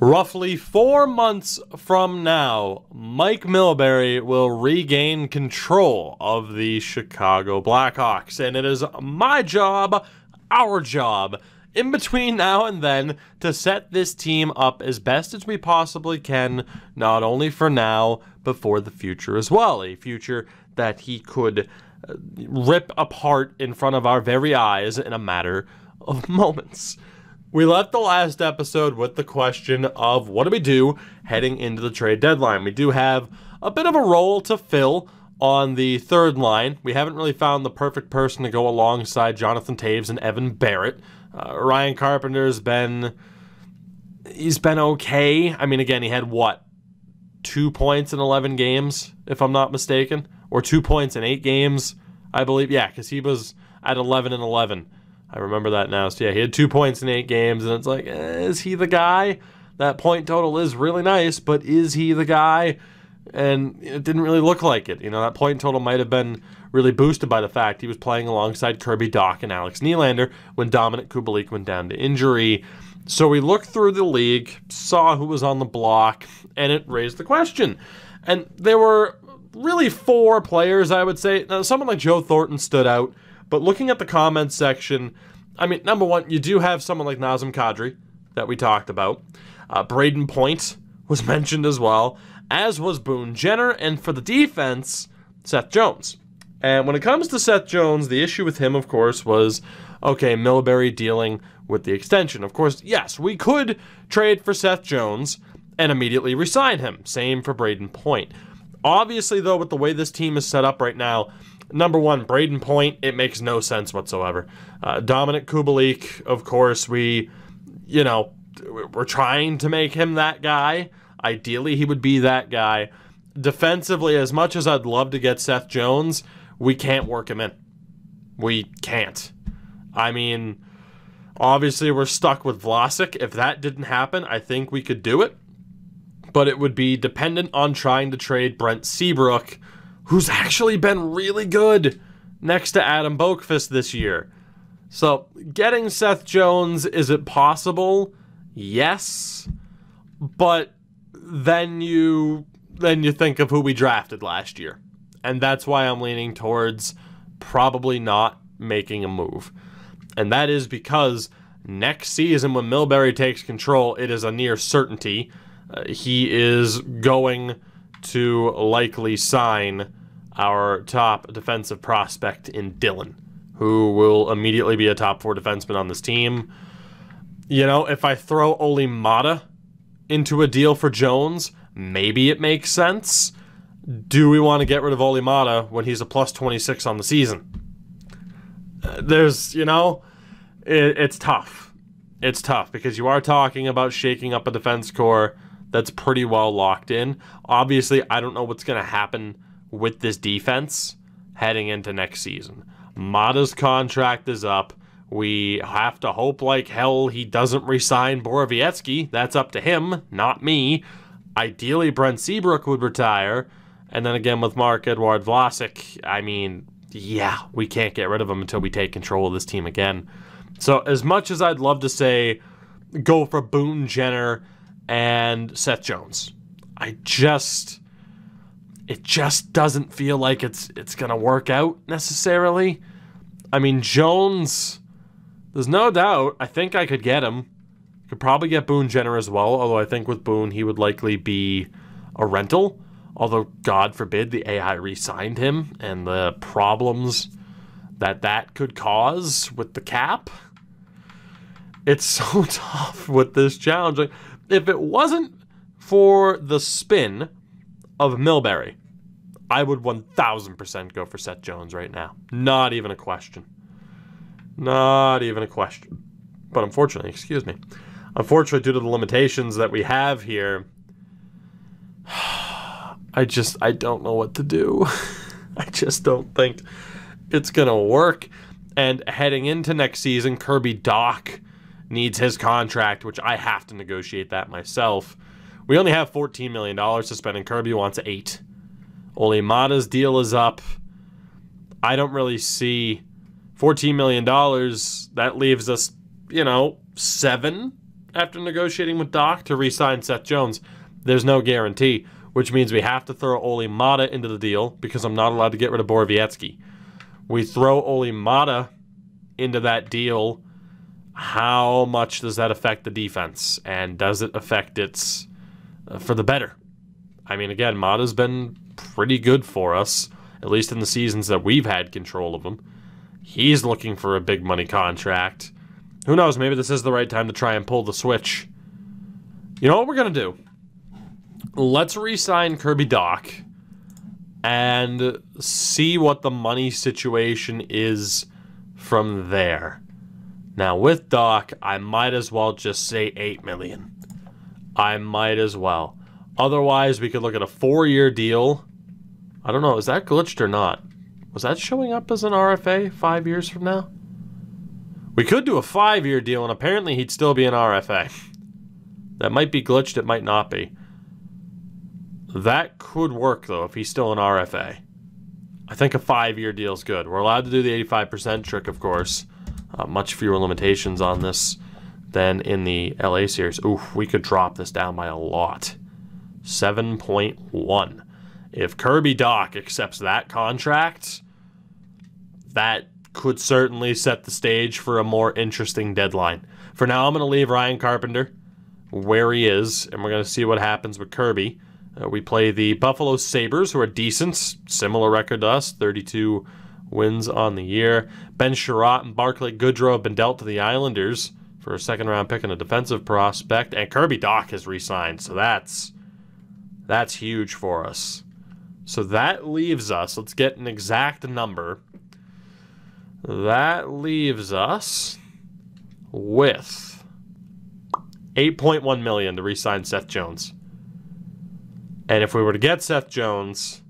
Roughly 4 months from now, Mike Milbury will regain control of the Chicago Blackhawks, and it is my job, our job, in between now and then, to set this team up as best as we possibly can, not only for now, but for the future as well. A future that he could rip apart in front of our very eyes in a matter of moments. We left the last episode with the question of what do we do heading into the trade deadline. We do have a bit of a role to fill on the third line. We haven't really found the perfect person to go alongside Jonathan Toews and Evan Barrett. Ryan Carpenter's been okay. I mean, again, he had 2 points in 11 games, if I'm not mistaken, or 2 points in 8 games, I believe. Yeah, because he was at 11-11. I remember that now. So, yeah, he had 2 points in 8 games, and it's like, is he the guy? That point total is really nice, but is he the guy? And it didn't really look like it. That point total might have been really boosted by the fact he was playing alongside Kirby Dach and Alex Nylander when Dominik Kubalik went down to injury. So we looked through the league, saw who was on the block, and it raised the question. And there were really 4 players, I would say. Now, someone like Joe Thornton stood out. But looking at the comments section, I mean, number one, you do have someone like Nazem Kadri that we talked about. Braden Point was mentioned as well, as was Boone Jenner, and for the defense, Seth Jones. And when it comes to Seth Jones, the issue with him, of course, was, okay, Milbury dealing with the extension. Of course, yes, we could trade for Seth Jones and immediately re-sign him. Same for Braden Point. Obviously, though, with the way this team is set up right now, number one, Braden Point, it makes no sense whatsoever. Dominik Kubalik, of course, we're trying to make him that guy. Ideally, he would be that guy. Defensively, as much as I'd love to get Seth Jones, we can't work him in. We can't. I mean, obviously, we're stuck with Vlasic. If that didn't happen, I think we could do it. But it would be dependent on trying to trade Brent Seabrook, who's actually been really good next to Adam Boqvist this year. So, getting Seth Jones, is it possible? Yes. But then you think of who we drafted last year. And that's why I'm leaning towards probably not making a move. And that is because next season when Milbury takes control, it is a near certainty. He is going to likely sign our top defensive prospect in Dylan, who will immediately be a top 4 defenseman on this team. If I throw Olli Maatta into a deal for Jones, maybe it makes sense. Do we want to get rid of Olli Maatta when he's a plus 26 on the season? It's tough. It's tough because you are talking about shaking up a defense core that's pretty well locked in. Obviously, I don't know what's going to happen with this defense heading into next season. Maatta's contract is up. We have to hope like hell he doesn't re-sign Borowiecki. That's up to him, not me. Ideally, Brent Seabrook would retire. And then again with Marc-Edouard Vlasic, I mean, yeah, we can't get rid of him until we take control of this team again. So as much as I'd love to say go for Boone Jenner and Seth Jones, it just doesn't feel like it's going to work out necessarily. I mean, Jones, there's no doubt, I think I could get him. Could probably get Boone Jenner as well, although I think with Boone, he would likely be a rental. Although, God forbid, the AI re-signed him and the problems that could cause with the cap. It's so tough with this challenge. Like, if it wasn't for the spin of Milbury, I would 1,000% go for Seth Jones right now. Not even a question. Not even a question. But unfortunately, due to the limitations that we have here, I don't know what to do. I just don't think it's going to work. And heading into next season, Kirby Dach needs his contract, which I have to negotiate that myself. We only have $14 million to spend, and Kirby wants $8 million. Olli Maatta's deal is up. I don't really see $14 million. That leaves us, $7 after negotiating with Doc to re-sign Seth Jones. There's no guarantee, which means we have to throw Olli Maatta into the deal because I'm not allowed to get rid of Borowiecki. We throw Olli Maatta into that deal. How much does that affect the defense? And does it affect its for the better? I mean, again, Maatta's been pretty good for us, at least in the seasons that we've had control of him. He's looking for a big money contract. Who knows? Maybe this is the right time to try and pull the switch. You know what we're going to do? Let's re-sign Kirby Dach and see what the money situation is from there. Now, with Dach, I might as well just say $8 million. I might as well. Otherwise, we could look at a 4-year deal. I don't know. Is that glitched or not? Was that showing up as an RFA 5 years from now? We could do a 5-year deal, and apparently he'd still be an RFA. That might be glitched. It might not be. That could work, though, if he's still an RFA. I think a 5-year deal is good. We're allowed to do the 85% trick, of course. Much fewer limitations on this than in the LA series. Oof, we could drop this down by a lot. 7.1. If Kirby Dach accepts that contract, that could certainly set the stage for a more interesting deadline. For now, I'm going to leave Ryan Carpenter where he is, and we're going to see what happens with Kirby. We play the Buffalo Sabres, who are decent, similar record to us, 32 wins on the year. Ben Sherratt and Barclay Goodrow have been dealt to the Islanders for a second-round pick and a defensive prospect, and Kirby Dach has re-signed, so that's huge for us. So that leaves us, let's get an exact number. That leaves us with $8.1 million to re-sign Seth Jones. And if we were to get Seth Jones,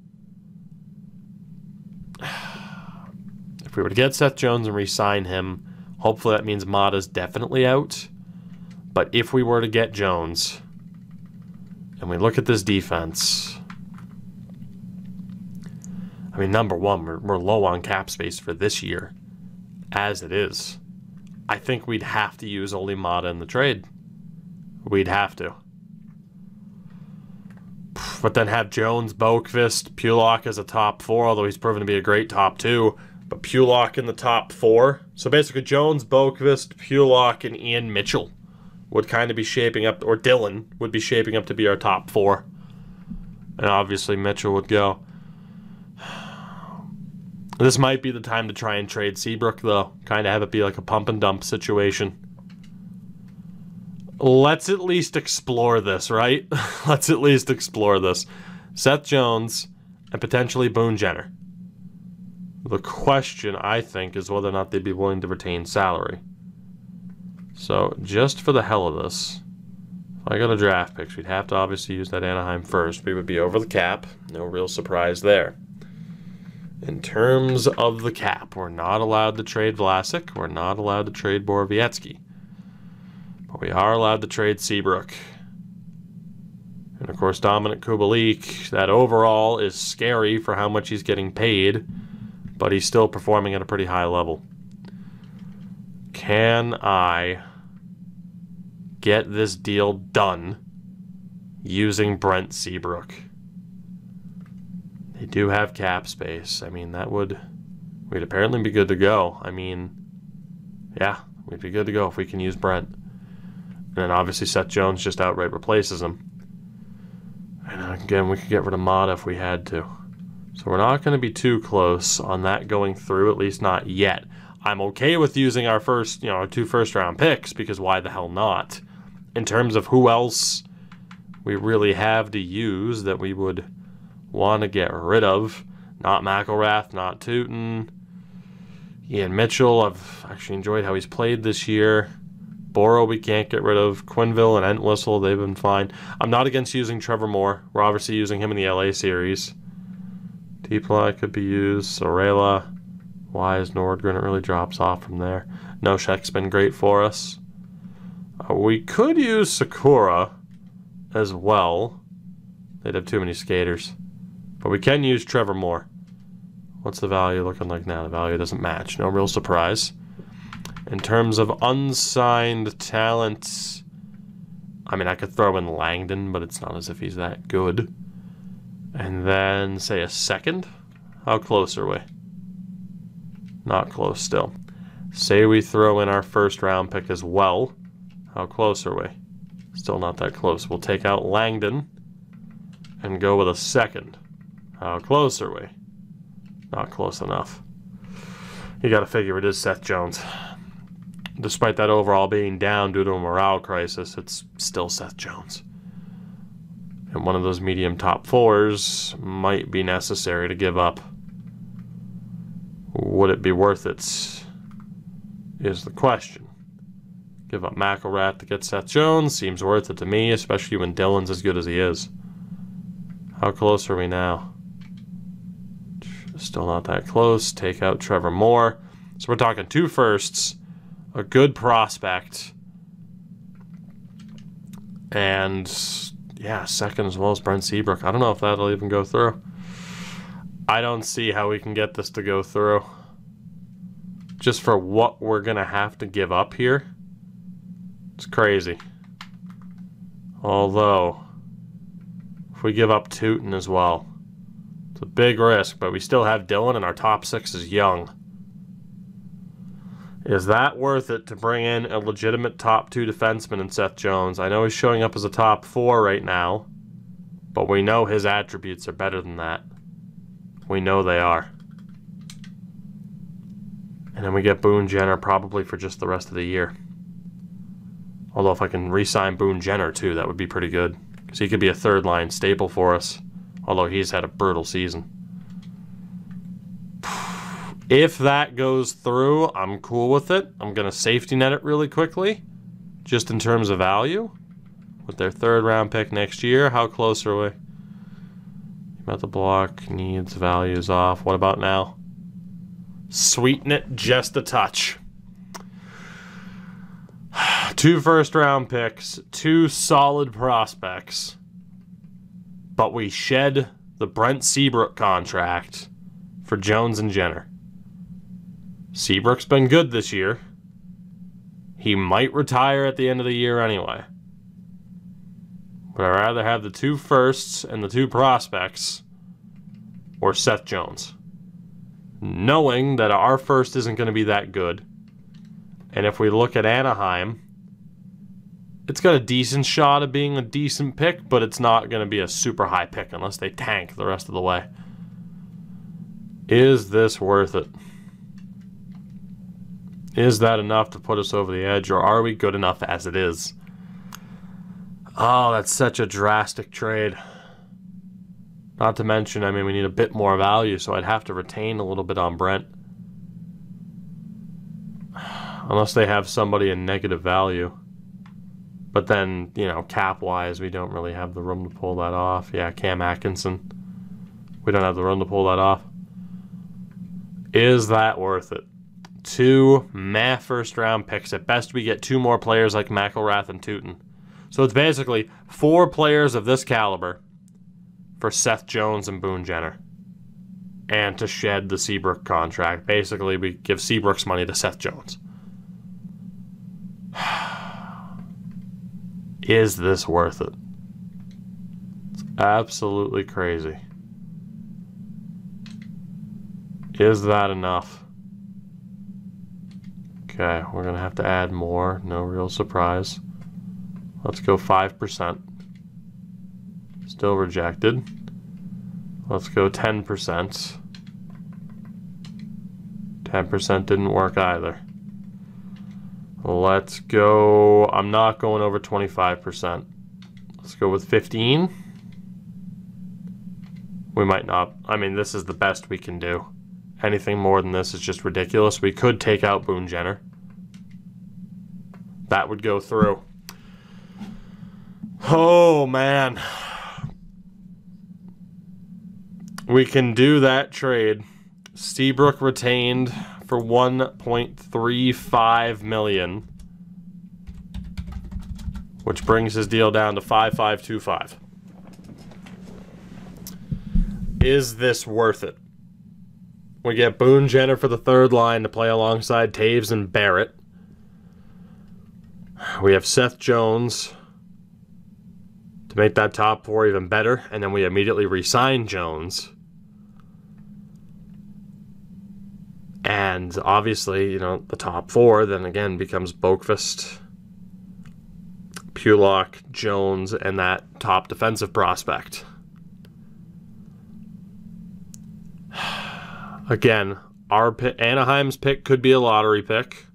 and re-sign him, hopefully that means Maatta's definitely out. But if we were to get Jones, and we look at this defense, I mean, number one, we're low on cap space for this year, as it is. I think we'd have to use Olli Maatta in the trade. We'd have to. But then have Jones, Boqvist, Pulock as a top 4, although he's proven to be a great top 2. But Pulock in the top 4. So basically Jones, Boqvist, Pulock, and Ian Mitchell would kind of be shaping up, or Dylan would be shaping up to be our top 4. And obviously Mitchell would go. This might be the time to try and trade Seabrook, though. Kind of have it be like a pump and dump situation. Let's at least explore this, right? Let's at least explore this. Seth Jones and potentially Boone Jenner. The question, I think, is whether or not they'd be willing to retain salary. So, just for the hell of this, if I got a draft picks, we'd have to obviously use that Anaheim first. We would be over the cap. No real surprise there. In terms of the cap, we're not allowed to trade Vlasic. We're not allowed to trade Borowiecki. But we are allowed to trade Seabrook. And of course, Dominic Kubalik, that overall is scary for how much he's getting paid, but he's still performing at a pretty high level. Can I get this deal done using Brent Seabrook? They do have cap space. I mean, we'd apparently be good to go. I mean, yeah, we'd be good to go if we can use Brent. And then obviously Seth Jones just outright replaces him. And again, we could get rid of Maatta if we had to. So we're not going to be too close on that going through, at least not yet. I'm okay with using our first, our 2 first-round picks, because why the hell not? In terms of who else we really have to use that we would want to get rid of, not McElrath, not Tootin, Ian Mitchell. I've actually enjoyed how he's played this year. Boro we can't get rid of. Quinville and Entwistle, they've been fine. I'm not against using Trevor Moore. We're obviously using him in the LA series. T-Ply could be used. Sorella, Wise, Nordgren, it really drops off from there. Noshek's been great for us. We could use Sakura as well. They'd have too many skaters. But we can use Trevor Moore. What's the value looking like now? The value doesn't match. No real surprise. In terms of unsigned talent, I mean, I could throw in Langdon, but it's not as if he's that good. And then, say, a second? How close are we? Not close still. Say we throw in our first round pick as well. How close are we? Still not that close. We'll take out Langdon and go with a second. How close are we? Not close enough. You gotta figure it is Seth Jones. Despite that overall being down due to a morale crisis, it's still Seth Jones. And one of those medium top fours might be necessary to give up. Would it be worth it? Is the question. Give up McElrath to get Seth Jones seems worth it to me, especially when Dylan's as good as he is. How close are we now? Still not that close. Take out Trevor Moore. So we're talking 2 firsts, a good prospect, and yeah, second as well as Brent Seabrook. I don't know if that'll even go through. I don't see how we can get this to go through. Just for what we're going to have to give up here. It's crazy. Although, if we give up Tootin as well, it's a big risk, but we still have Dylan and our top 6 is young. Is that worth it to bring in a legitimate top 2 defenseman in Seth Jones? I know he's showing up as a top 4 right now, but we know his attributes are better than that. We know they are. And then we get Boone Jenner probably for just the rest of the year. Although if I can re-sign Boone Jenner too, that would be pretty good. Because he could be a third-line staple for us. Although he's had a brutal season. If that goes through, I'm cool with it. I'm going to safety net it really quickly. Just in terms of value. With their 3rd round pick next year, how close are we? About the block, needs, values off. What about now? Sweeten it just a touch. 2 first round picks, 2 solid prospects. But we shed the Brent Seabrook contract for Jones and Jenner. Seabrook's been good this year. He might retire at the end of the year anyway. But I'd rather have the 2 firsts and the 2 prospects or Seth Jones. Knowing that our first isn't going to be that good. And if we look at Anaheim, it's got a decent shot of being a decent pick, but it's not going to be a super high pick unless they tank the rest of the way. Is this worth it? Is that enough to put us over the edge, or are we good enough as it is? Oh, that's such a drastic trade. Not to mention, I mean, we need a bit more value, so I'd have to retain a little bit on Brent. Unless they have somebody in negative value. But then, you know, cap-wise, we don't really have the room to pull that off. Yeah, Cam Atkinson. We don't have the room to pull that off. Is that worth it? 2 first-round picks. At best, we get 2 more players like McElrath and Tootin. So it's basically 4 players of this caliber for Seth Jones and Boone Jenner. And to shed the Seabrook contract. Basically, we give Seabrook's money to Seth Jones. Is this worth it? It's absolutely crazy. Is that enough? Okay, we're going to have to add more. No real surprise. Let's go 5%. Still rejected. Let's go 10%. 10% didn't work either. Let's go... I'm not going over 25%. Let's go with 15. We might not... I mean, this is the best we can do. Anything more than this is just ridiculous. We could take out Boone Jenner. That would go through. Oh, man. We can do that trade. Seabrook retained for $1.35 million, which brings his deal down to 5.525. Is this worth it? We get Boone Jenner for the 3rd line to play alongside Taves and Barrett. We have Seth Jones to make that top 4 even better, and then we immediately re-sign Jones. And obviously, the top 4 then again becomes Boqvist, Pulock, Jones, and that top defensive prospect. Again, Anaheim's pick could be a lottery pick.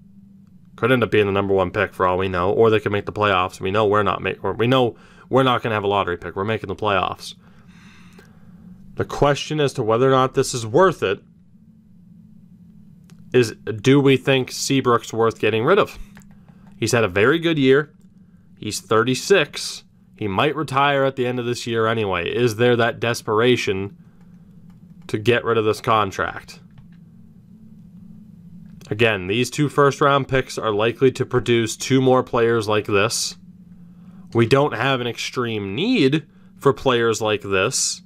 Could end up being the number 1 pick for all we know, or they could make the playoffs. We know we're not going to have a lottery pick. We're making the playoffs. The question as to whether or not this is worth it is, do we think Seabrook's worth getting rid of? He's had a very good year. He's 36. He might retire at the end of this year anyway. Is there that desperation to get rid of this contract? Again, these 2 first-round picks are likely to produce 2 more players like this. We don't have an extreme need for players like this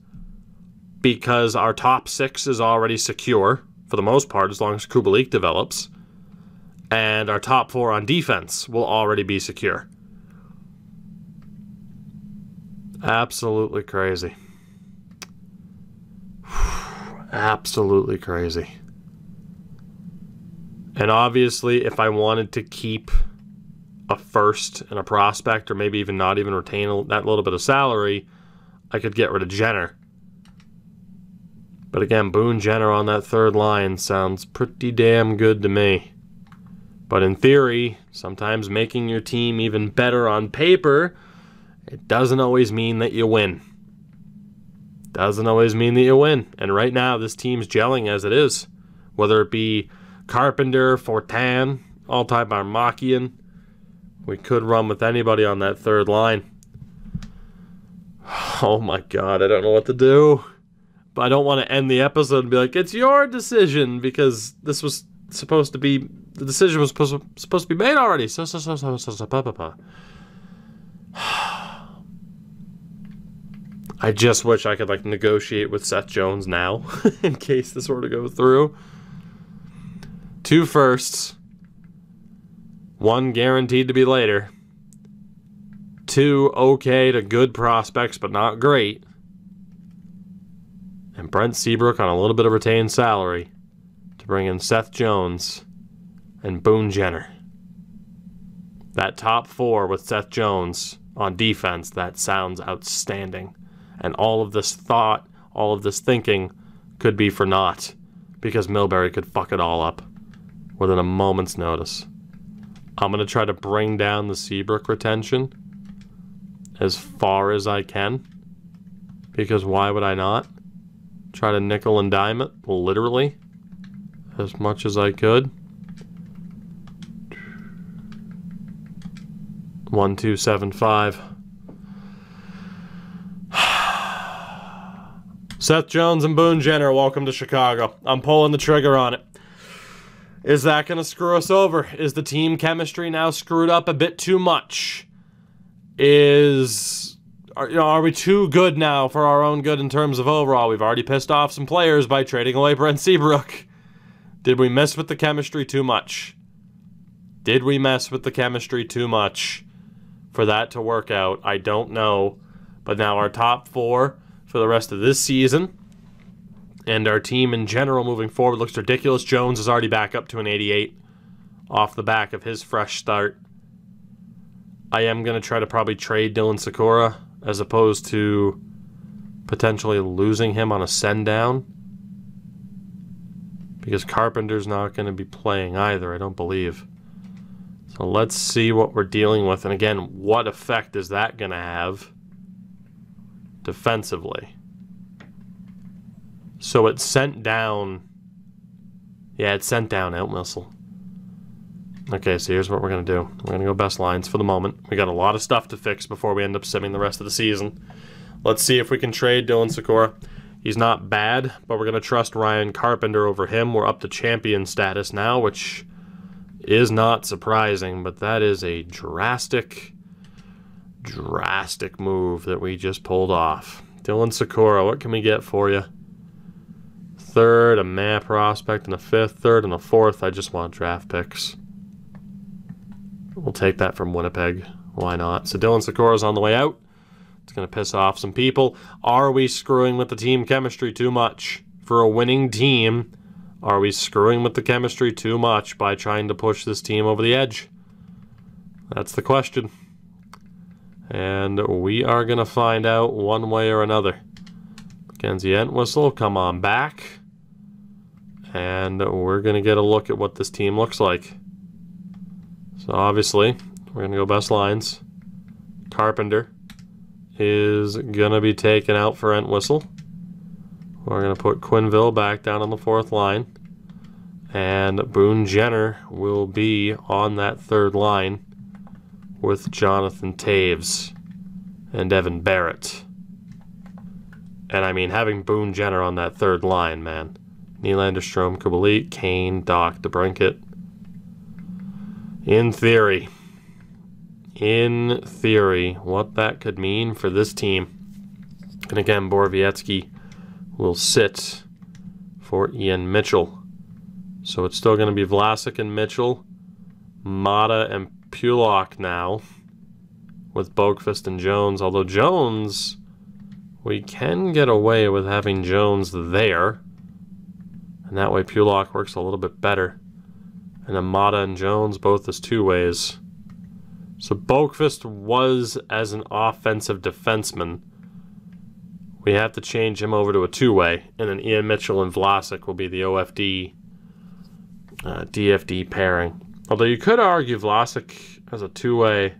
because our top 6 is already secure, for the most part, as long as Kubalik develops. And our top 4 on defense will already be secure. Absolutely crazy. Absolutely crazy. And obviously, if I wanted to keep a first and a prospect, or maybe even not even retain that little bit of salary, I could get rid of Jenner. But again, Boone Jenner on that 3rd line sounds pretty damn good to me. But in theory, sometimes making your team even better on paper, it doesn't always mean that you win. Doesn't always mean that you win. And right now, this team's gelling as it is. Whether it be Carpenter, Fortin, all-time Armakian, we could run with anybody on that 3rd line. Oh my God, I don't know what to do. But I don't want to end the episode and be like, it's your decision, because this was supposed to be, the decision was supposed to be made already. I just wish I could negotiate with Seth Jones now in case this were to go through. 2 firsts, 1 guaranteed to be later, 2 okay to good prospects but not great, and Brent Seabrook on a little bit of retained salary to bring in Seth Jones and Boone Jenner. That top 4 with Seth Jones on defense, that sounds outstanding. And all of this thought, all of this thinking could be for naught, because Milbury could fuck it all up within a moment's notice. I'm going to try to bring down the Seabrook retention as far as I can, because why would I not? Try to nickel and dime it, literally, as much as I could. 1275. Seth Jones and Boone Jenner, welcome to Chicago. I'm pulling the trigger on it. Is that going to screw us over? Is the team chemistry now screwed up a bit too much? Are we too good now for our own good in terms of overall? We've already pissed off some players by trading away Brent Seabrook. Did we mess with the chemistry too much? Did we mess with the chemistry too much for that to work out? I don't know. But now our top 4 for the rest of this season, and our team in general moving forward looks ridiculous. Jones is already back up to an 88 off the back of his fresh start. I am going to try to probably trade Dylan Sikora as opposed to potentially losing him on a send-down, because Carpenter's not going to be playing either, I don't believe. So let's see what we're dealing with, and again, what effect is that going to have defensively? So it sent down... Yeah, it sent down out missile. Okay, so here's what we're going to do. We're going to go best lines for the moment. We got a lot of stuff to fix before we end up simming the rest of the season. Let's see if we can trade Dylan Sikora. He's not bad, but we're going to trust Ryan Carpenter over him. We're up to champion status now, which is not surprising, but that is a drastic move that we just pulled off. Dylan Sikora, what can we get for you? 3rd, a map prospect, and a 5th, 3rd, and a 4th. I just want draft picks. We'll take that from Winnipeg. Why not? So Dylan Sikora's on the way out It's going to piss off some people. Are we screwing with the team chemistry too much? For a winning team, are we screwing with the chemistry too much by trying to push this team over the edge? That's the question. And we are going to find out one way or another. Mackenzie Entwistle, come on back. And we're going to get a look at what this team looks like. So obviously, we're going to go best lines. Carpenter is going to be taken out for Entwistle. We're going to put Quinville back down on the fourth line. And Boone Jenner will be on that third line with Jonathan Taves and Evan Barrett. And I mean, having Boone Jenner on that third line, man. Nylander, Strome, Kubalik, Kane, Doc, DeBrincat. In theory, what that could mean for this team. And again, Borowiecki will sit for Ian Mitchell. So it's still going to be Vlasic and Mitchell, Mata and Pulock now, with Boqvist and Jones. Although Jones, we can get away with having Jones there. And that way Pulock works a little bit better. And then Mata and Jones both as two-ways. So Boqvist was as an offensive defenseman. We have to change him over to a two-way. And then Ian Mitchell and Vlasic will be the OFD, DFD pairing. Although you could argue Vlasic as a two-way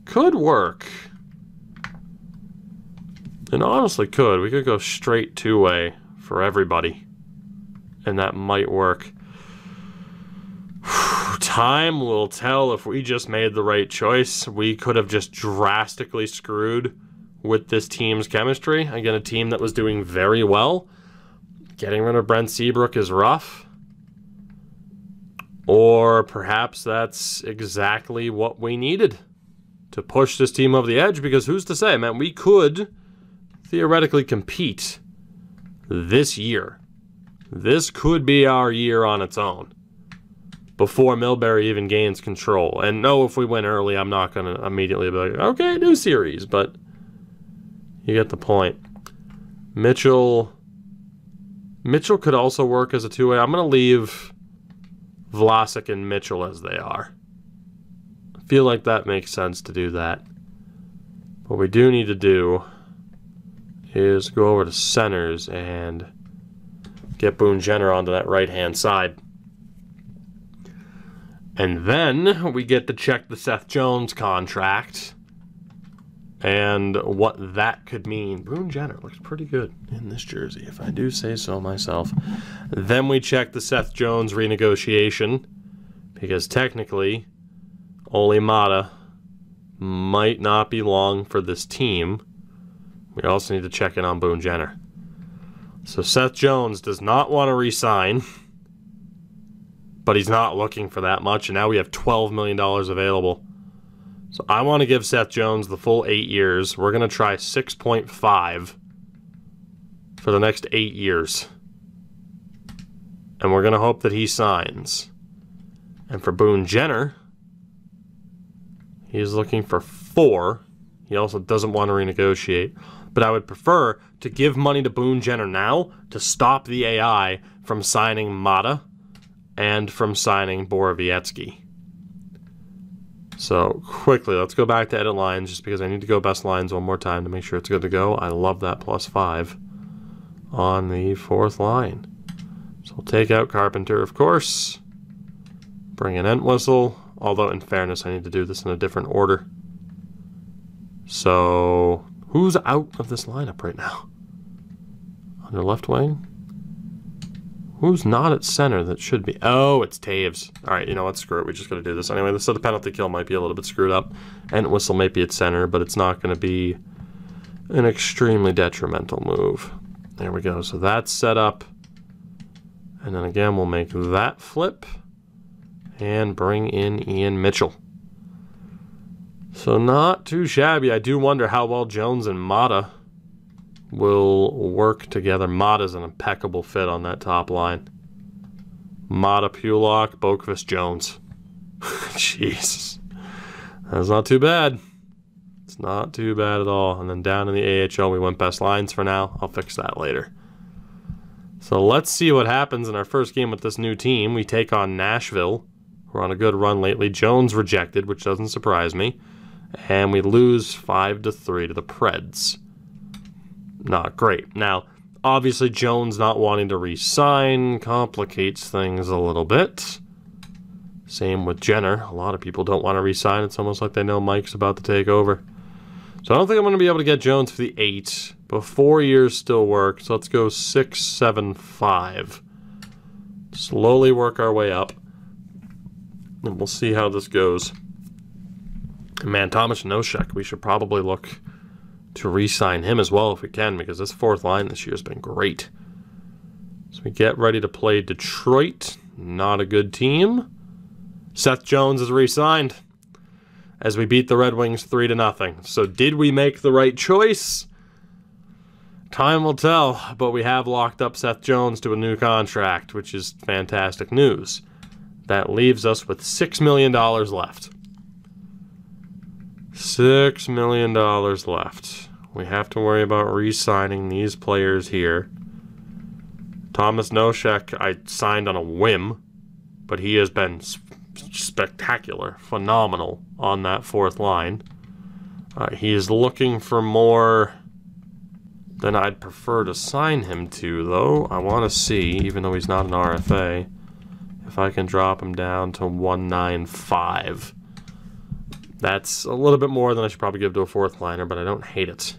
could work. And honestly could. We could go straight two-way for everybody. And that might work. Time will tell if we just made the right choice. We could have just drastically screwed with this team's chemistry. Again, a team that was doing very well. Getting rid of Brent Seabrook is rough. Or perhaps that's exactly what we needed to push this team over the edge, because who's to say, man, we could theoretically compete this year. This could be our year on its own before Milbury even gains control. And no, if we win early, I'm not going to immediately be like, okay, new series, but you get the point. Mitchell could also work as a two-way. I'm going to leave Vlasic and Mitchell as they are. I feel like that makes sense to do that. What we do need to do is go over to centers and get Boone Jenner onto that right-hand side. And then we get to check the Seth Jones contract and what that could mean. Boone Jenner looks pretty good in this jersey, if I do say so myself. Then we check the Seth Jones renegotiation, because technically Ole Mata might not be long for this team. We also need to check in on Boone Jenner. So Seth Jones does not want to re-sign, but he's not looking for that much, and now we have $12 million available. So I want to give Seth Jones the full 8 years. We're going to try 6.5 for the next 8 years. And we're going to hope that he signs. And for Boone Jenner, he's looking for 4. He also doesn't want to renegotiate. But I would prefer to give money to Boone Jenner now to stop the AI from signing Mata and from signing Borowiecki. So quickly, let's go back to edit lines, just because I need to go best lines one more time to make sure it's good to go. I love that +5 on the fourth line. So we'll take out Carpenter, of course. Bring in Entwistle, although in fairness, I need to do this in a different order. So who's out of this lineup right now? On the left wing? Who's not at center that should be? Oh, it's Taves. All right, you know what? Screw it. We just got to do this anyway. So the penalty kill might be a little bit screwed up. Entwistle might be at center, but it's not going to be an extremely detrimental move. There we go. So that's set up. And then again, we'll make that flip and bring in Ian Mitchell. So not too shabby. I do wonder how well Jones and Mata will work together. Mata's an impeccable fit on that top line. Mata, Pulock, Boqvist, Jones. Jesus. That's not too bad. It's not too bad at all. And then down in the AHL, we went best lines for now. I'll fix that later. So let's see what happens in our first game with this new team. We take on Nashville. We're on a good run lately. Jones rejected, which doesn't surprise me. And we lose 5-3 to the Preds. Not great. Now, obviously, Jones not wanting to re-sign complicates things a little bit. Same with Jenner. A lot of people don't want to re-sign. It's almost like they know Mike's about to take over. So I don't think I'm going to be able to get Jones for the 8. But 4 years still work. So let's go 6, 7, 5. Slowly work our way up. And we'll see how this goes. And man, Thomas Nosek, we should probably look to re-sign him as well if we can, because this fourth line this year has been great. So we get ready to play Detroit. Not a good team. Seth Jones is re-signed as we beat the Red Wings 3-0. So did we make the right choice? Time will tell, but we have locked up Seth Jones to a new contract, which is fantastic news. That leaves us with $6 million left. $6 million left. We have to worry about re-signing these players here. Thomas Nosek, I signed on a whim, but he has been spectacular, phenomenal on that fourth line. He is looking for more than I'd prefer to sign him to, though. I want to see, even though he's not an RFA, if I can drop him down to 195. That's a little bit more than I should probably give to a fourth liner, but I don't hate it.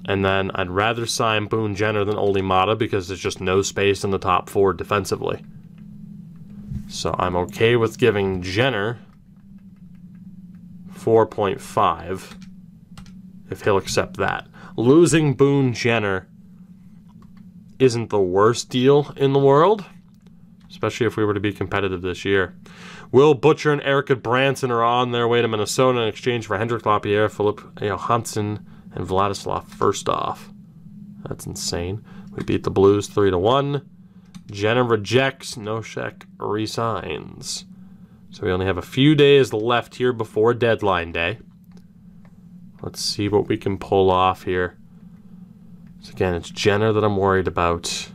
And then I'd rather sign Boone Jenner than Olli Maatta because there's just no space in the top 4 defensively. So I'm okay with giving Jenner 4.5 if he'll accept that. Losing Boone Jenner isn't the worst deal in the world, especially if we were to be competitive this year. Will Butcher and Erica Branson are on their way to Minnesota in exchange for Hendrik Lapierre, Philip Johansson, and Vladislav Firstov. That's insane. We beat the Blues 3-1. Jenner rejects. Nosek resigns. So we only have a few days left here before deadline day. Let's see what we can pull off here. So again, it's Jenner that I'm worried about.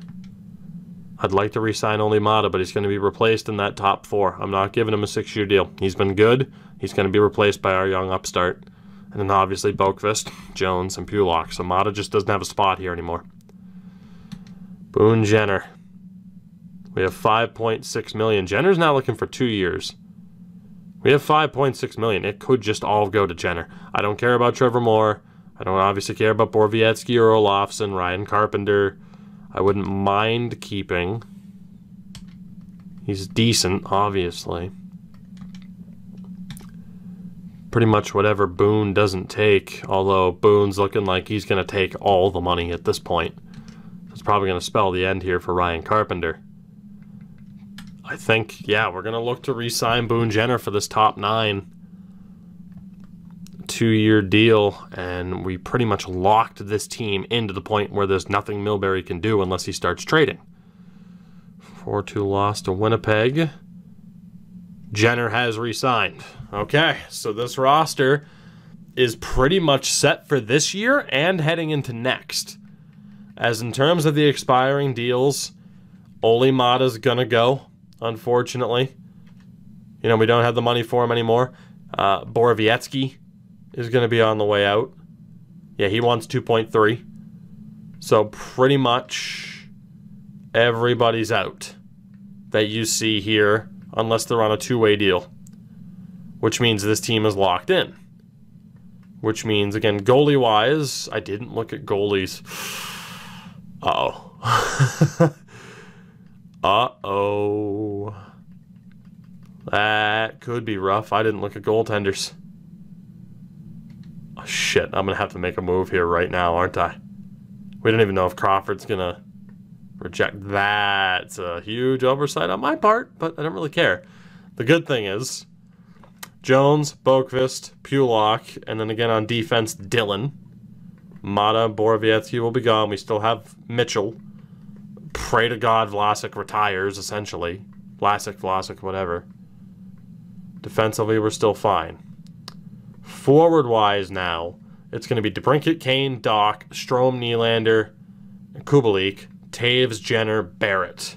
I'd like to re-sign Olli Maatta, but he's going to be replaced in that top 4. I'm not giving him a 6-year deal. He's been good. He's going to be replaced by our young upstart. And then obviously Boqvist, Jones, and Pulock. So Maatta just doesn't have a spot here anymore. Boone Jenner. We have $5.6 million. Jenner's now looking for 2 years. We have $5.6 million. It could just all go to Jenner. I don't care about Trevor Moore. I don't obviously care about Borowiecki or Olofsson, Ryan Carpenter. I wouldn't mind keeping. He's decent, obviously. Pretty much whatever Boone doesn't take, although Boone's looking like he's going to take all the money at this point. It's probably going to spell the end here for Ryan Carpenter. I think, yeah, we're going to look to re-sign Boone Jenner for this top 9 2-year deal, and we pretty much locked this team into the point where there's nothing Milbury can do unless he starts trading. 4-2 loss to Winnipeg. Jenner has re-signed. Okay, so this roster is pretty much set for this year and heading into next. As in terms of the expiring deals, Olli Maatta's going to go, unfortunately. You know, we don't have the money for him anymore. Borowiecki is going to be on the way out. Yeah, he wants 2.3. So pretty much everybody's out that you see here, unless they're on a 2-way deal, which means this team is locked in. Which means, again, goalie-wise, I didn't look at goalies. Uh-oh. Uh-oh. That could be rough. I didn't look at goaltenders. Oh, shit, I'm going to have to make a move here right now, aren't I? We don't even know if Crawford's going to reject that. It's a huge oversight on my part, but I don't really care. The good thing is Jones, Boqvist, Pulock, and then again on defense, Dillon. Maatta, Borowiecki will be gone. We still have Mitchell. Pray to God Vlasic retires, essentially. Vlasic, whatever. Defensively, we're still fine. Forward-wise now, it's going to be DeBrincat, Kane, Doc, Strome, Nylander, Kubalik, Taves, Jenner, Barrett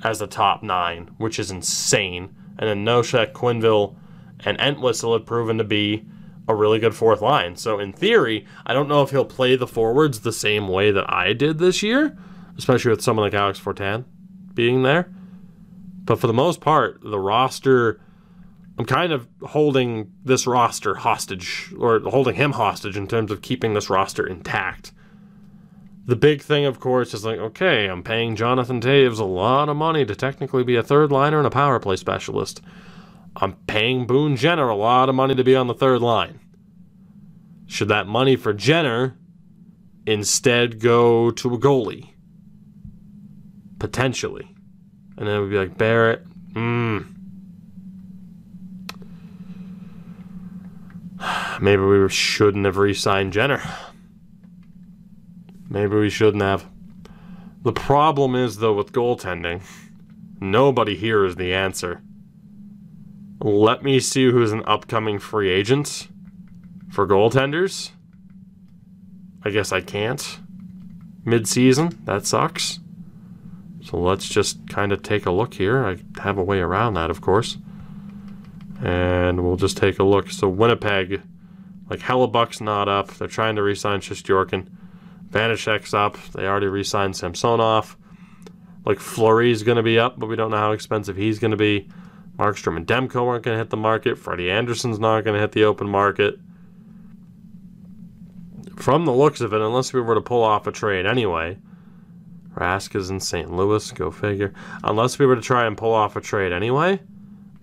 as the top 9, which is insane. And then Nosek, Quinville, and Entwistle have proven to be a really good fourth line. So in theory, I don't know if he'll play the forwards the same way that I did this year, especially with someone like Alex Fortin being there. But for the most part, the roster, I'm kind of holding this roster hostage, or holding him hostage in terms of keeping this roster intact. The big thing, of course, is like, okay, I'm paying Jonathan Taves a lot of money to technically be a third liner and a power play specialist. I'm paying Boone Jenner a lot of money to be on the third line. Should that money for Jenner instead go to a goalie? Potentially. And then it would be like, Barrett, maybe we shouldn't have re-signed Jenner. Maybe we shouldn't have. The problem is, though, with goaltending, nobody here is the answer. Let me see who's an upcoming free agent for goaltenders. I guess I can't. Mid-season, that sucks. So let's just kind of take a look here. I have a way around that, of course. And we'll just take a look. So Winnipeg, like Hellebuck's not up. They're trying to re-sign Shesterkin. Vanacek's up. They already re-signed Samsonov. Like Fleury's going to be up, but we don't know how expensive he's going to be. Markstrom and Demko aren't going to hit the market. Freddie Anderson's not going to hit the open market. From the looks of it, unless we were to pull off a trade anyway, Rask is in St. Louis, go figure. Unless we were to try and pull off a trade anyway,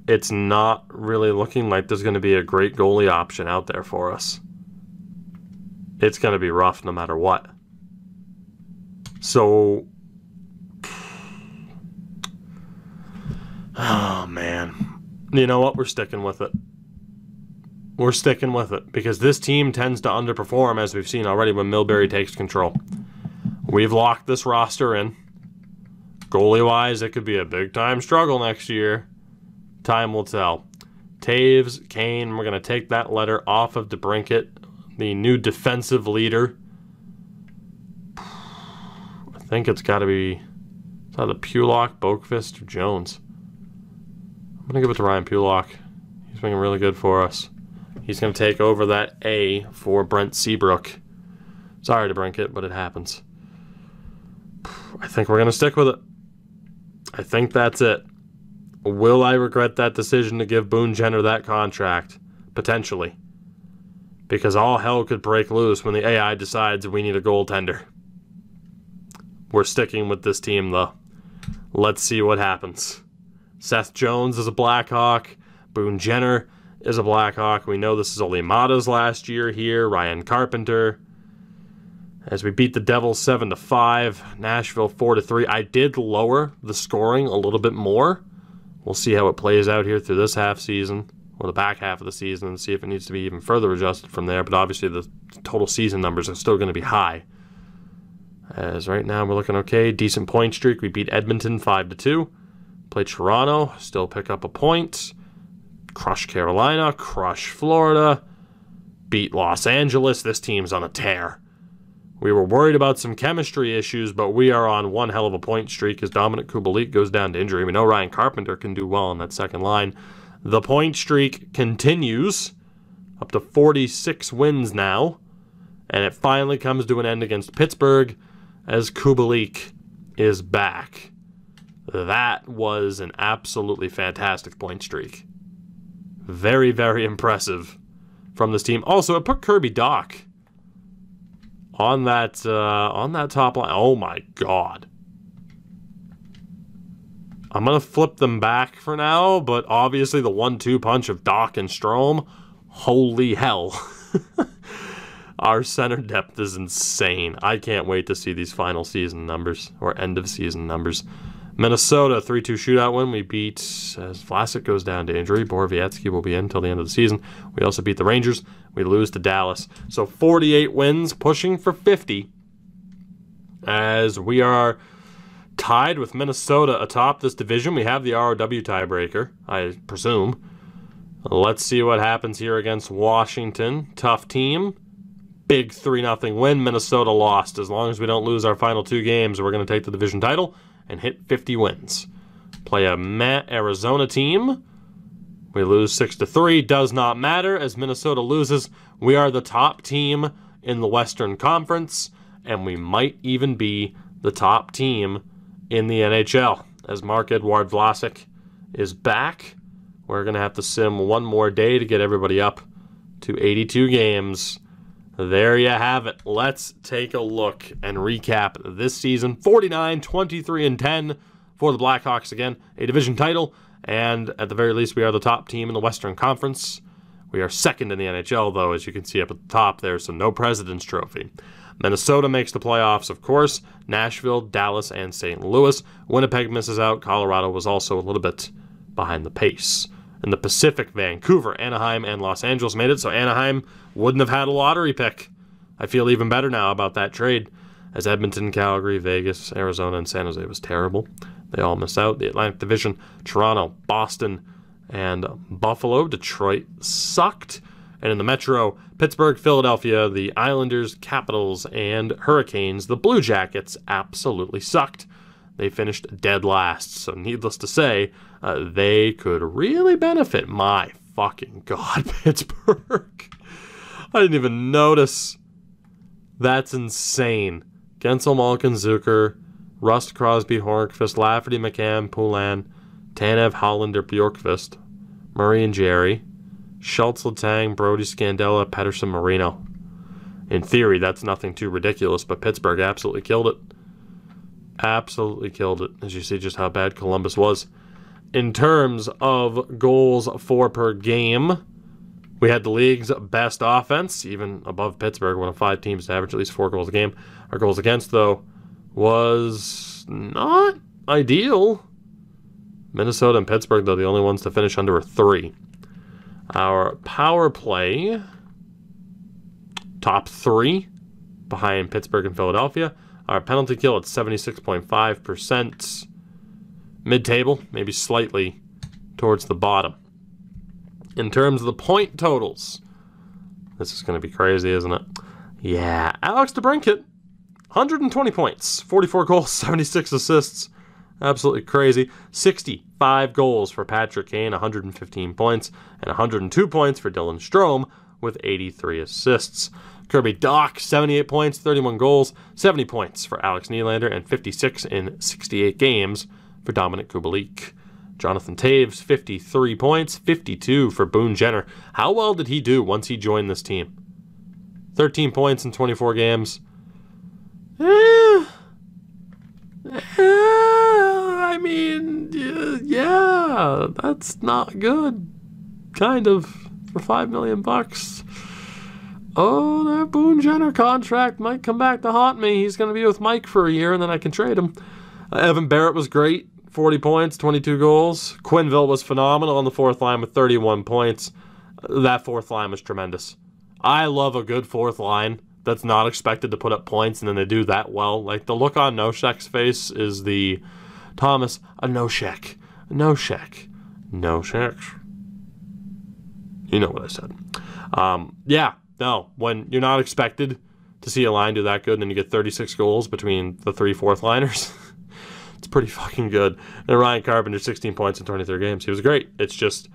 it's not really looking like there's going to be a great goalie option out there for us. It's going to be rough no matter what. So, oh man. You know what? We're sticking with it. We're sticking with it because this team tends to underperform, as we've seen already, when Milbury takes control. We've locked this roster in. Goalie-wise, it could be a big-time struggle next year. Time will tell. Taves, Kane, we're going to take that letter off of DeBrincat, the new defensive leader. I think it's got to be either Pulock, Boqvist, or Jones. I'm going to give it to Ryan Pulock. He's been really good for us. He's going to take over that A for Brent Seabrook. Sorry to DeBrincat, but it happens. I think we're going to stick with it. I think that's it. Will I regret that decision to give Boone Jenner that contract? Potentially. Because all hell could break loose when the AI decides we need a goaltender. We're sticking with this team, though. Let's see what happens. Seth Jones is a Blackhawk. Boone Jenner is a Blackhawk. We know this is Oli Mata's last year here. Ryan Carpenter. As we beat the Devils 7-5. Nashville 4-3. I did lower the scoring a little bit more. We'll see how it plays out here through this half season, or the back half of the season, and see if it needs to be even further adjusted from there. But obviously the total season numbers are still going to be high. As right now we're looking okay. Decent point streak. We beat Edmonton 5-2. Played Toronto. Still pick up a point. Crush Carolina. Crush Florida. Beat Los Angeles. This team's on a tear. We were worried about some chemistry issues, but we are on one hell of a point streak as Dominic Kubalik goes down to injury. We know Ryan Carpenter can do well on that second line. The point streak continues up to 46 wins now, and it finally comes to an end against Pittsburgh as Kubalik is back. That was an absolutely fantastic point streak. Very, very impressive from this team. Also, it put Kirby Dach on that top line. Oh my God. I'm going to flip them back for now, but obviously the 1-2 punch of Dach and Strome, holy hell. Our center depth is insane. I can't wait to see these final season numbers, or end of season numbers. Minnesota, 3-2 shootout win. We beat, as Vlasic goes down to injury, Borowiecki will be in until the end of the season. We also beat the Rangers. We lose to Dallas. So 48 wins, pushing for 50. As we are tied with Minnesota atop this division. We have the ROW tiebreaker, I presume. Let's see what happens here against Washington. Tough team. Big 3-0 win. Minnesota lost. As long as we don't lose our final 2 games, we're going to take the division title and hit 50 wins. Play a Arizona team. We lose 6-3. Does not matter as Minnesota loses. We are the top team in the Western Conference, and we might even be the top team in the NHL. As Marc-Edouard Vlasic is back, we're going to have to sim one more day to get everybody up to 82 games. There you have it. Let's take a look and recap this season. 49, 23, and 10 for the Blackhawks. Again, a division title, and at the very least, we are the top team in the Western Conference. We are second in the NHL, though, as you can see up at the top there, so no President's Trophy. Minnesota makes the playoffs, of course. Nashville, Dallas, and St. Louis. Winnipeg misses out. Colorado was also a little bit behind the pace. In the Pacific, Vancouver, Anaheim, and Los Angeles made it, so Anaheim wouldn't have had a lottery pick. I feel even better now about that trade, as Edmonton, Calgary, Vegas, Arizona, and San Jose was terrible. They all missed out. The Atlantic Division, Toronto, Boston, and Buffalo. Detroit sucked. And in the Metro, Pittsburgh, Philadelphia, the Islanders, Capitals, and Hurricanes. The Blue Jackets absolutely sucked. They finished dead last, so needless to say, they could really benefit. My fucking God, Pittsburgh. I didn't even notice. That's insane. Gensel, Malkin, Zucker, Rust, Crosby, Hornqvist, Lafferty, McCann, Poulin, Tanev, Hollander, Bjorkqvist, Murray and Jerry, Schultz, Letang, Brody, Scandella, Pettersson, Marino. In theory, that's nothing too ridiculous, but Pittsburgh absolutely killed it. Absolutely killed it, as you see just how bad Columbus was. In terms of goals for per game, we had the league's best offense, even above Pittsburgh, one of 5 teams to average at least 4 goals a game. Our goals against, though, was not ideal. Minnesota and Pittsburgh, though, the only ones to finish under a 3. Our power play, top 3 behind Pittsburgh and Philadelphia. Our penalty kill at 76.5%. Mid-table, maybe slightly towards the bottom. In terms of the point totals, this is going to be crazy, isn't it? Yeah, Alex DeBrincat, 120 points, 44 goals, 76 assists. Absolutely crazy. 65 goals for Patrick Kane, 115 points, and 102 points for Dylan Strome with 83 assists. Kirby Dach, 78 points, 31 goals, 70 points for Alex Nylander, and 56 in 68 games for Dominic Kubalik. Jonathan Taves, 53 points, 52 for Boone Jenner. How well did he do once he joined this team? 13 points in 24 games. I mean, yeah, that's not good. Kind of, for $5 million. Oh, that Boone Jenner contract might come back to haunt me. He's going to be with Mike for a year, and then I can trade him. Evan Barrett was great. 40 points, 22 goals. Quinville was phenomenal on the 4th line with 31 points. That 4th line was tremendous. I love a good 4th line that's not expected to put up points, and then they do that well. Like, the look on Noshek's face is the Thomas, a Noshek. Noshek. Noshek. You know what I said. Yeah, no, when you're not expected to see a line do that good, and then you get 36 goals between the 3 4th liners, it's pretty fucking good. And Ryan Carpenter, 16 points in 23 games. He was great. It's just,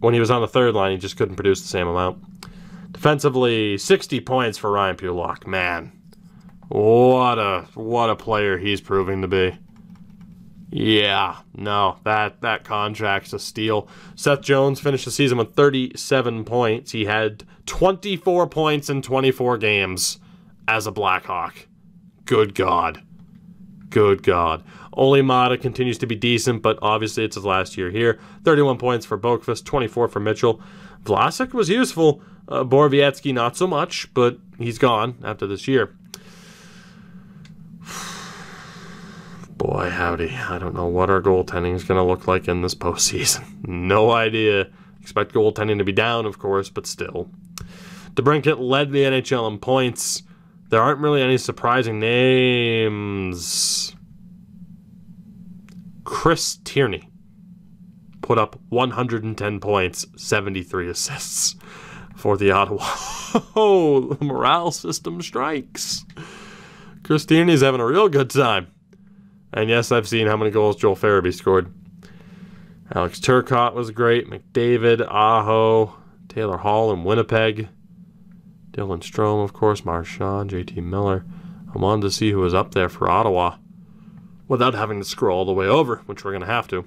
when he was on the 3rd line, he just couldn't produce the same amount. Defensively, 60 points for Ryan Pulock. Man, what a player he's proving to be. Yeah, no, that contract's a steal. Seth Jones finished the season with 37 points. He had 24 points in 24 games as a Blackhawk. Good God. Good God. Ole Mata continues to be decent, but obviously it's his last year here. 31 points for Boqvist, 24 for Mitchell. Vlasic was useful. Borowiecki not so much, but he's gone after this year. Boy, howdy. I don't know what our goaltending is going to look like in this postseason. No idea. Expect goaltending to be down, of course, but still. DeBrincat led the NHL in points. There aren't really any surprising names. Chris Tierney. put up 110 points, 73 assists for the Ottawa. Oh, the morale system strikes. Christini's having a real good time. And yes, I've seen how many goals Joel Farabee scored. Alex Turcotte was great. McDavid, Aho, Taylor Hall in Winnipeg. Dylan Strome, of course, Marchand, JT Miller. I wanted to see who was up there for Ottawa without having to scroll all the way over, which we're going to have to.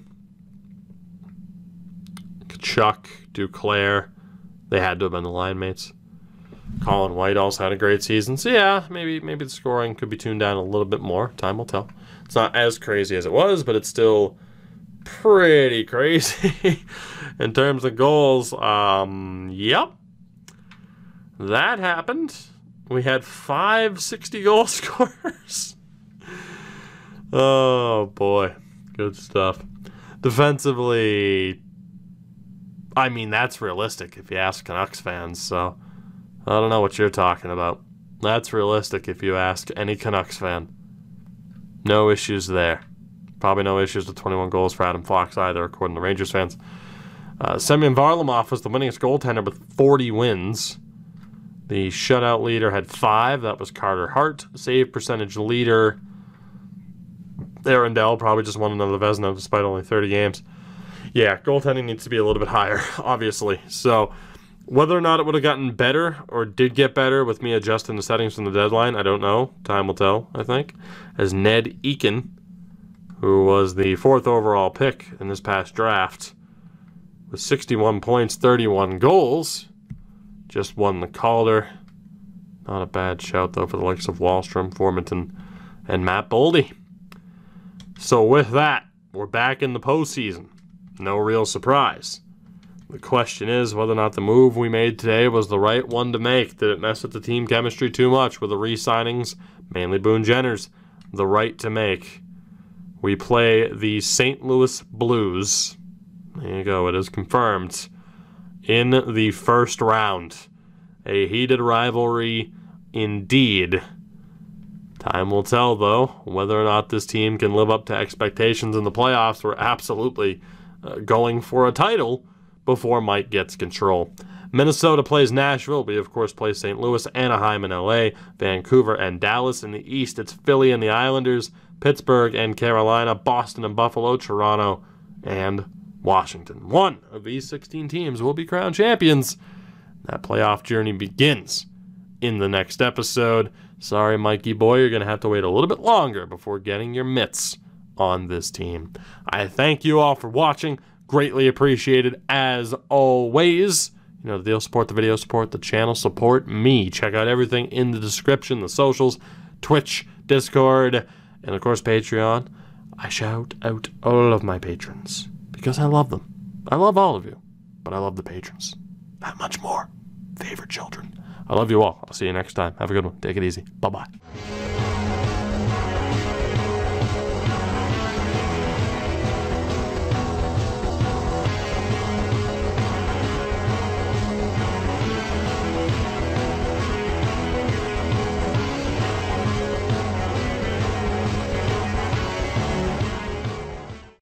Kachuk, Duclair, they had to have been the line mates. Colin White also had a great season. So yeah, maybe the scoring could be tuned down a little bit more. Time will tell. It's not as crazy as it was, but it's still pretty crazy in terms of goals. Yep. That happened. We had 5 60-goal scorers. Oh, boy. Good stuff. Defensively, I mean, that's realistic if you ask Canucks fans, so I don't know what you're talking about. That's realistic if you ask any Canucks fan. No issues there. Probably no issues with 21 goals for Adam Fox either, according to Rangers fans. Semyon Varlamov was the winningest goaltender with 40 wins. The shutout leader had 5. That was Carter Hart. Save percentage leader, Arundel, probably just won another Vezina despite only 30 games. Yeah, goaltending needs to be a little bit higher, obviously. So whether or not it would have gotten better or did get better with me adjusting the settings from the deadline, I don't know. Time will tell, I think. As Ned Eakin, who was the 4th overall pick in this past draft, with 61 points, 31 goals, just won the Calder. Not a bad shout, though, for the likes of Wallstrom, Formanton, and Matt Boldy. So with that, we're back in the postseason. No real surprise. The question is whether or not the move we made today was the right one to make. Did it mess with the team chemistry too much with the re-signings? Mainly Boone Jenner's. The right to make. We play the St. Louis Blues. There you go, it is confirmed. In the first round. A heated rivalry indeed. Time will tell, though, whether or not this team can live up to expectations in the playoffs. We're absolutely going for a title before Mike gets control. Minnesota plays Nashville. We, of course, play St. Louis, Anaheim, and LA, Vancouver, and Dallas. In the East, it's Philly and the Islanders, Pittsburgh and Carolina, Boston and Buffalo, Toronto, and Washington. One of these 16 teams will be crowned champions. That playoff journey begins in the next episode. Sorry, Mikey boy, you're going to have to wait a little bit longer before getting your mitts on this team. I thank you all for watching. Greatly appreciated as always. You know the deal. Support the video, support the channel, support me. Check out everything in the description, the socials, Twitch, Discord, and of course Patreon. I shout out all of my patrons because I love them. I love all of you, but I love the patrons that much more. Favorite children. I love you all. I'll see you next time. Have a good one. Take it easy. Bye-bye.